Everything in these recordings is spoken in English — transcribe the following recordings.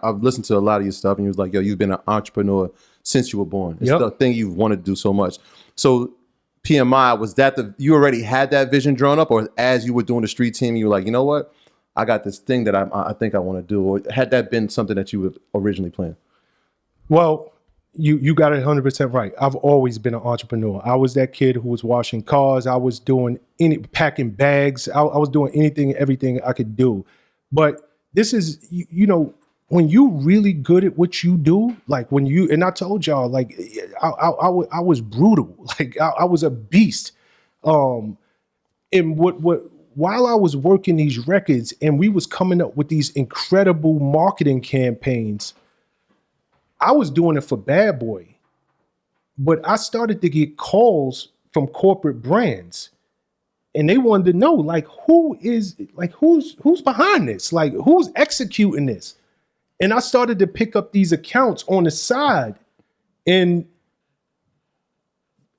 I've listened to a lot of your stuff, and you was like, yo, you've been an entrepreneur since you were born. It's the thing you've wanted to do so much. So PMI, was that you already had that vision drawn up, or as you were doing the street team, you were like, you know what, I got this thing that I think I want to do, or had that been something that you would originally planned? Well, you got it 100% right. I've always been an entrepreneur. I was that kid who was washing cars. I was doing packing bags. I was doing anything, everything I could do. But this is, when you really good at what you do, like when you, and I told y'all, like I was brutal. Like I was a beast. And while I was working these records and we was coming up with these incredible marketing campaigns, I was doing it for Bad Boy, but I started to get calls from corporate brands, and they wanted to know, like, who's behind this? Like, who's executing this? And I started to pick up these accounts on the side. And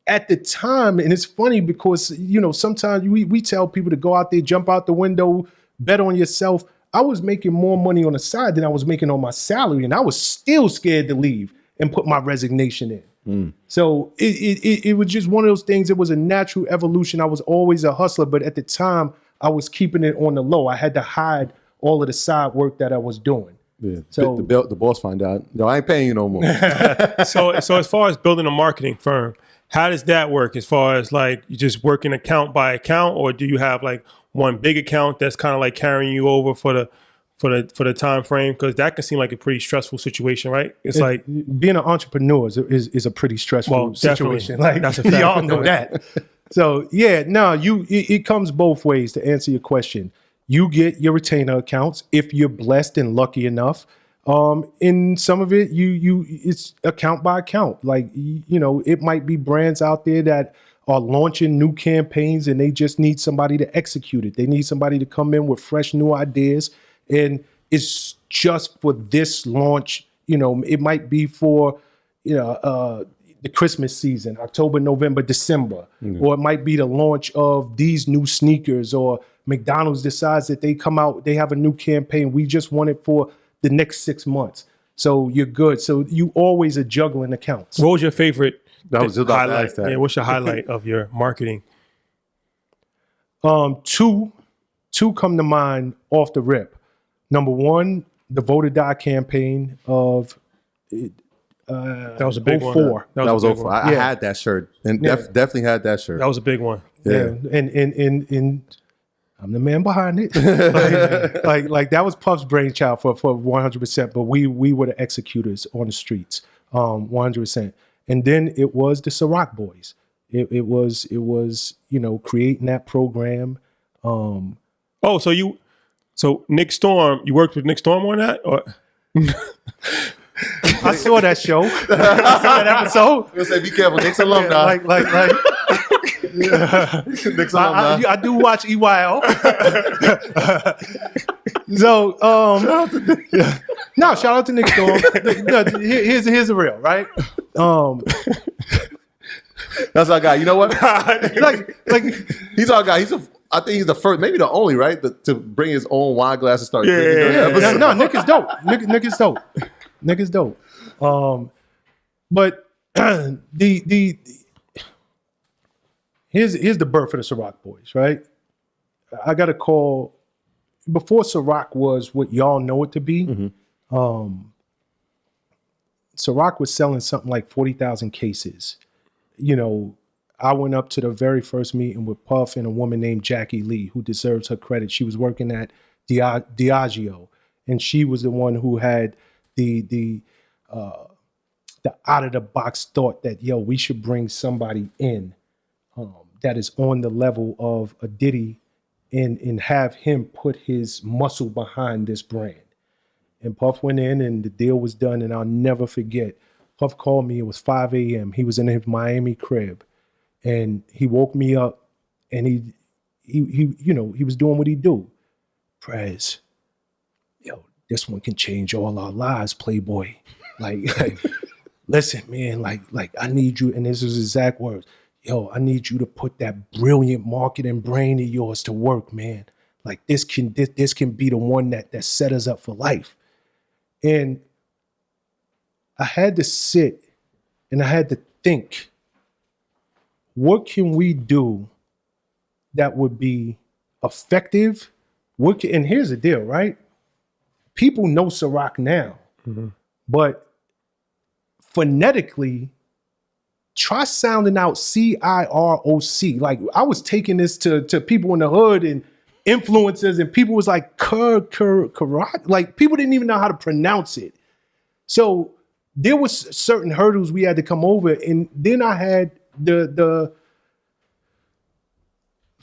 at the time, and it's funny because, sometimes we tell people to go out there, jump out the window, bet on yourself. I was making more money on the side than I was making on my salary, and I was still scared to leave and put my resignation in. So it was just one of those things. It was a natural evolution. I was always a hustler, but at the time, I was keeping it on the low. I had to hide all of the side work that I was doing. Yeah. So the boss find out, no, I ain't paying you no more. So as far as building a marketing firm, how does that work? As far as like you just working account by account, or do you have like one big account that's kind of like carrying you over for the time frame? Because that can seem like a pretty stressful situation, right? It's like being an entrepreneur is a pretty stressful situation. Like that's a fact. Y'all know that. So yeah, no, it comes both ways to answer your question. You get your retainer accounts if you're blessed and lucky enough. In some of it, it's account by account. Like, it might be brands out there that are launching new campaigns and they just need somebody to execute it. They need somebody to come in with fresh new ideas. And it's just for this launch, it might be for, the Christmas season, October, November, December, or it might be the launch of these new sneakers, or McDonald's decides that they come out, they have a new campaign. We just want it for the next 6 months. So you're good. So you always are juggling accounts. What was your favorite highlight? Yeah, what's your highlight of your marketing? Two come to mind off the rip. Number one, the Vote or Die campaign of that was a big 04. One. That was 04. I had that shirt, and definitely had that shirt. That was a big one. Yeah. And I'm the man behind it. like that was Puff's brainchild for 100%. But we were the executors on the streets, 100%. And then it was the Ciroc Boys. It was creating that program. So Nick Storm, you worked with Nick Storm on that, or? I saw that show. I saw that episode. You'll say, be careful, Nick's alumni. Nick's alumni. I do watch EYL. So, shout out to Nick Storm. Here's the real, right? That's our guy. You know what? He's our guy. I think he's the first, maybe the only, right, to bring his own wine glass and start drinking. Yeah. No, Nick is dope. Nick is dope. Nick is dope. But here's the birth of the Ciroc Boys, right? I got a call before Ciroc was what y'all know it to be. Mm-hmm. Ciroc was selling something like 40,000 cases. I went up to the very first meeting with Puff and a woman named Jackie Lee, who deserves her credit. She was working at Diageo, and she was the one who had the out of the box thought that, we should bring somebody in that is on the level of a Diddy and have him put his muscle behind this brand. And Puff went in and the deal was done. And I'll never forget, Puff called me. It was 5 a.m. He was in his Miami crib. And he woke me up, and he was doing what he do. Prez, this one can change all our lives, Playboy. Like listen, man, like I need you, and this is his exact words. I need you to put that brilliant marketing brain of yours to work, man. Like this can be the one that set us up for life. And I had to sit and I had to think, what can we do that would be effective? And here's the deal, right? People know Ciroc now, but phonetically, try sounding out C-I-R-O-C. Like, I was taking this to people in the hood and influencers, and people was like, Ciroc. Like, people didn't even know how to pronounce it. So there was certain hurdles we had to come over, and then I had the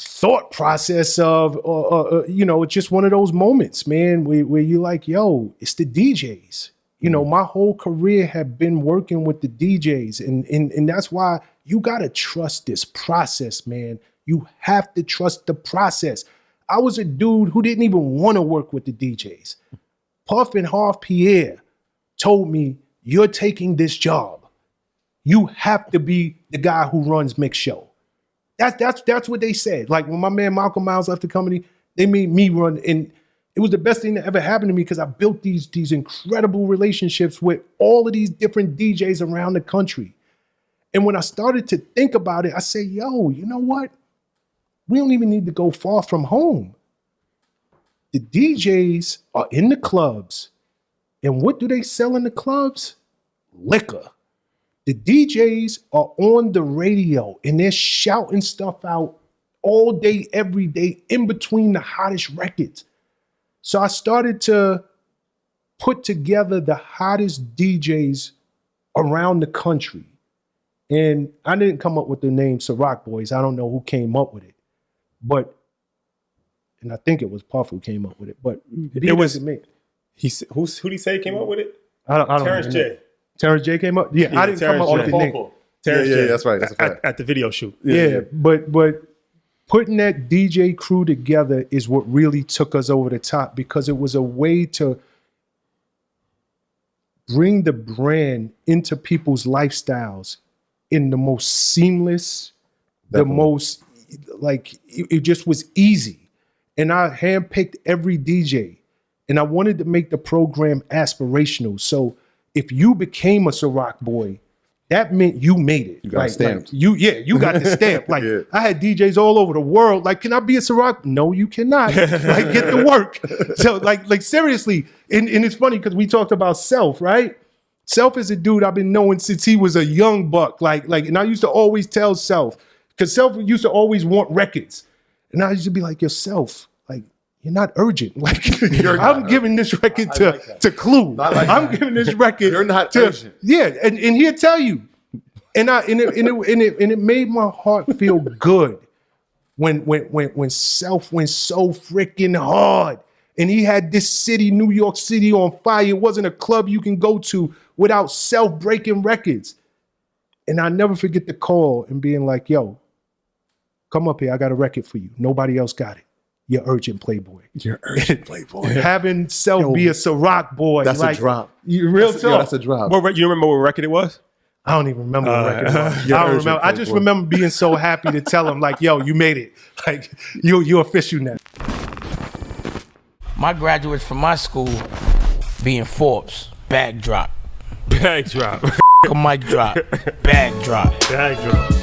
thought process of, it's just one of those moments, man, where you're like, yo, it's the DJs. You know, my whole career had been working with the DJs, and that's why you gotta trust this process, man. You have to trust the process. I was a dude who didn't even want to work with the DJs. Puff and Harv Pierre told me, you're taking this job. You have to be the guy who runs Mix Show. That's what they said. Like, when my man Malcolm Miles left the company, they made me run, and it was the best thing that ever happened to me because I built these incredible relationships with all of these different DJs around the country. And when I started to think about it, I said, yo, you know what? We don't even need to go far from home. The DJs are in the clubs, and what do they sell in the clubs? Liquor. The DJs are on the radio, and they're shouting stuff out all day, every day, in between the hottest records. So I started to put together the hottest DJs around the country. And I didn't come up with the name Ciroc Boys. I don't know who came up with it. And I think it was Puff who came up with it. But it was me. Who did he say came up with it? I don't Terrence J. Terrence J came up? Yeah, I didn't come up with the name. Terrence J. That's right. That's a fact. At the video shoot. Yeah, but putting that DJ crew together is what really took us over the top, because it was a way to bring the brand into people's lifestyles in the most seamless, the most, like, it just was easy. And I handpicked every DJ, and I wanted to make the program aspirational. So if you became a Ciroc boy, that meant you made it. You got stamped. You got the stamp. Like, I had DJs all over the world. Like, can I be a Ciroc? No, you cannot. Like, get to work. So, like seriously. And it's funny because we talked about Self, right? Self is a dude I've been knowing since he was a young buck. And I used to always tell Self, because Self used to always want records. And I used to be like, yourself, like, you're not urgent. Like, I'm giving this record to Clue. I'm giving this record. You're not urgent. Yeah, and he'll tell you. And it made my heart feel good when Self went so freaking hard. And he had this city, New York City, on fire. It wasn't a club you can go to without Self breaking records. And I'll never forget the call and being like, yo, come up here. I got a record for you. Nobody else got it. You're urgent playboy. You're urgent playboy. Having Self be a Ciroc boy. That's a drop. Real talk. That's a drop. You remember what record it was? I don't even remember what record it was. I don't remember. I just remember being so happy to tell him, like, yo, you made it. Like, you're official now. My graduates from my school being Forbes, bag drop. Bag drop. A mic drop, bag drop. Bag drop.